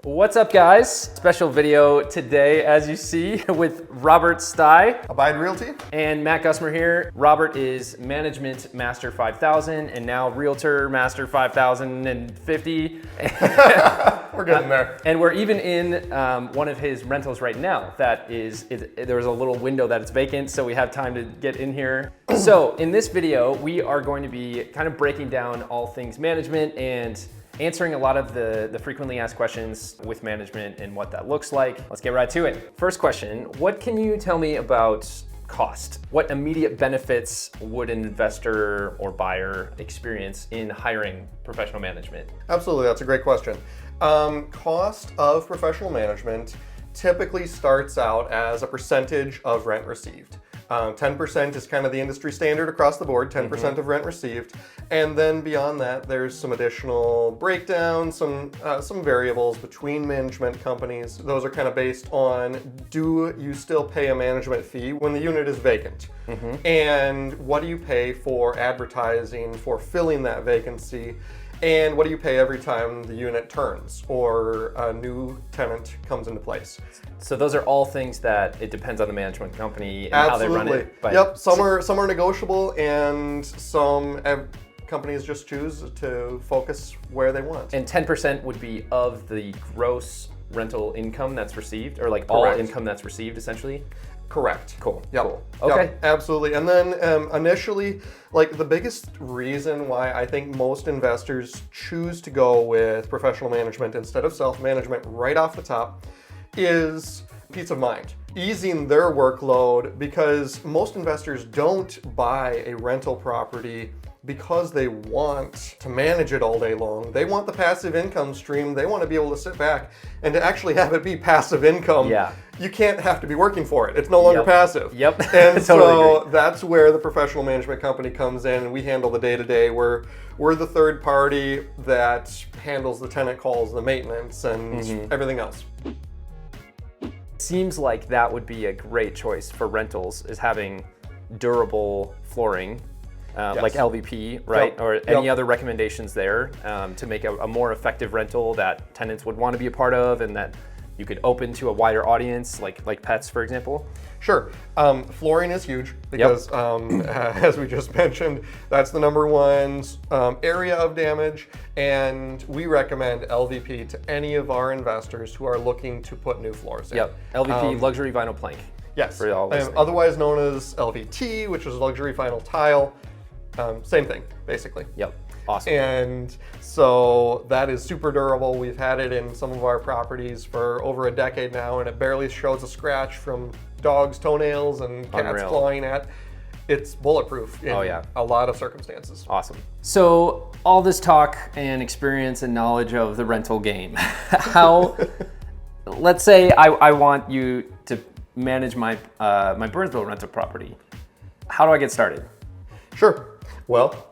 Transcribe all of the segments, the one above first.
What's up, guys? Special video today, as you see, with Robert Stai. Abide Realty. And Matt Gusmer here. Robert is Management Master 5000 and now Realtor Master 5050. We're getting there. And we're even in one of his rentals right now. There's a little window that it's vacant, so we have time to get in here. So in this video, we are going to be kind of breaking down all things management and answering a lot of the frequently asked questions with management and what that looks like. Let's get right to it. First question, what can you tell me about cost? What immediate benefits would an investor or buyer experience in hiring professional management? Absolutely, that's a great question. Cost of professional management typically starts out as a percentage of rent received. 10% is kind of the industry standard across the board, 10% of rent received. And then beyond that, there's some additional breakdown, some variables between management companies. Those are kind of based on, do you still pay a management fee when the unit is vacant? And what do you pay for advertising, for filling that vacancy? And what do you pay every time the unit turns or a new tenant comes into place? So those are all things that it depends on the management company and how they run it. But yep, some are negotiable, and some companies just choose to focus where they want. And 10% would be of the gross rental income that's received, or like Correct. all income that's received, essentially? Correct. Cool. Yep. Cool. Okay. Yep, absolutely. And then initially, like the biggest reason why I think most investors choose to go with professional management instead of self-management right off the top is peace of mind, easing their workload, because most investors don't buy a rental property because they want to manage it all day long. They want the passive income stream. They want to be able to sit back and to actually have it be passive income. Yeah. You can't have to be working for it. It's no longer passive. Yep. And Totally so agree. that's where the professional management company comes in, and we handle the day-to-day. We're the third party that handles the tenant calls, the maintenance, and everything else. Seems like that would be a great choice for rentals, is having durable flooring. Yes. Like LVP, right? Yep. Or any other recommendations there to make a more effective rental that tenants would want to be a part of and that you could open to a wider audience, like pets, for example? Sure. Flooring is huge because, as we just mentioned, that's the number one area of damage, and we recommend LVP to any of our investors who are looking to put new floors in. Yep. LVP, luxury vinyl plank. Yes. For all listening. Otherwise known as LVT, which is luxury vinyl tile. Same thing, basically. Yep. Awesome. And so that is super durable. We've had it in some of our properties for over a decade now, and it barely shows a scratch from dogs' toenails and cats Unreal. clawing at. It's bulletproof in a lot of circumstances. Awesome. So all this talk and experience and knowledge of the rental game, how, let's say I want you to manage my Burnsville rental property. How do I get started? Sure. Well,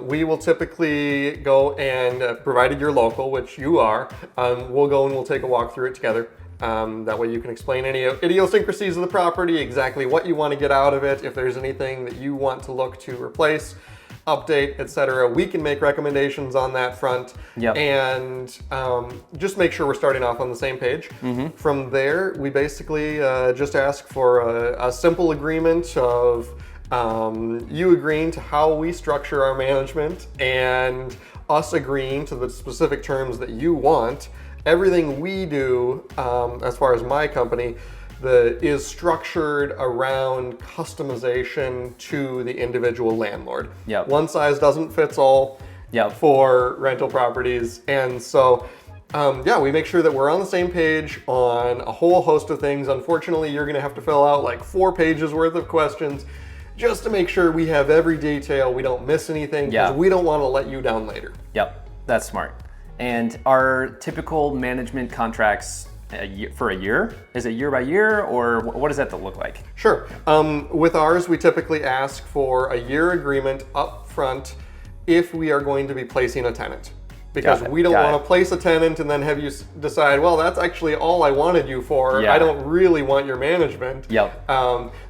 we will typically go and, provided you're local, which you are, we'll go and we'll take a walk through it together. That way you can explain any idiosyncrasies of the property, exactly what you want to get out of it, if there's anything that you want to look to replace, update, etc. We can make recommendations on that front. Yep. And just make sure we're starting off on the same page. From there, we basically just ask for a simple agreement of you agreeing to how we structure our management and us agreeing to the specific terms that you want. Everything we do, as far as my company, is structured around customization to the individual landlord. Yep. One size doesn't fit all for rental properties. And so we make sure that we're on the same page on a whole host of things. Unfortunately, you're going to have to fill out like 4 pages worth of questions just to make sure we have every detail, we don't miss anything, because we don't want to let you down later. Yep, that's smart. And are typical management contracts for a year? Is it year by year, or what does that look like? Sure. With ours, we typically ask for a year agreement up front if we are going to be placing a tenant. Because we don't want to place a tenant and then have you decide, well, that's actually all I wanted you for. I don't really want your management. Yep.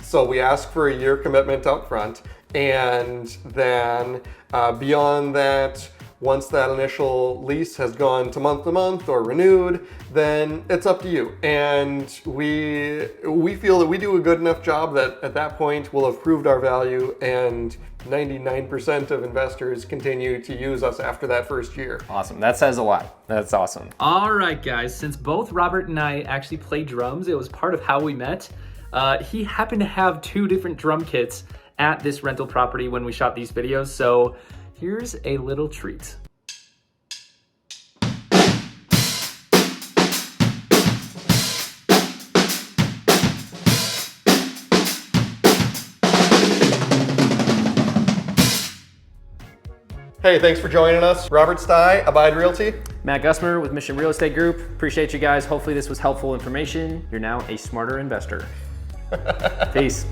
So we ask for a year commitment up front. And then beyond that, Once that initial lease has gone to month or renewed, then it's up to you. And we feel that we do a good enough job that at that point we'll have proved our value, and 99% of investors continue to use us after that first year. Awesome. That says a lot. That's awesome. All right, guys, since both Robert and I actually play drums, it was part of how we met. He happened to have 2 different drum kits at this rental property when we shot these videos, so here's a little treat. Hey, thanks for joining us. Robert Stai, Abide Realty. Matt Gusmer with Mission Real Estate Group. Appreciate you guys. Hopefully this was helpful information. You're now a smarter investor. Peace.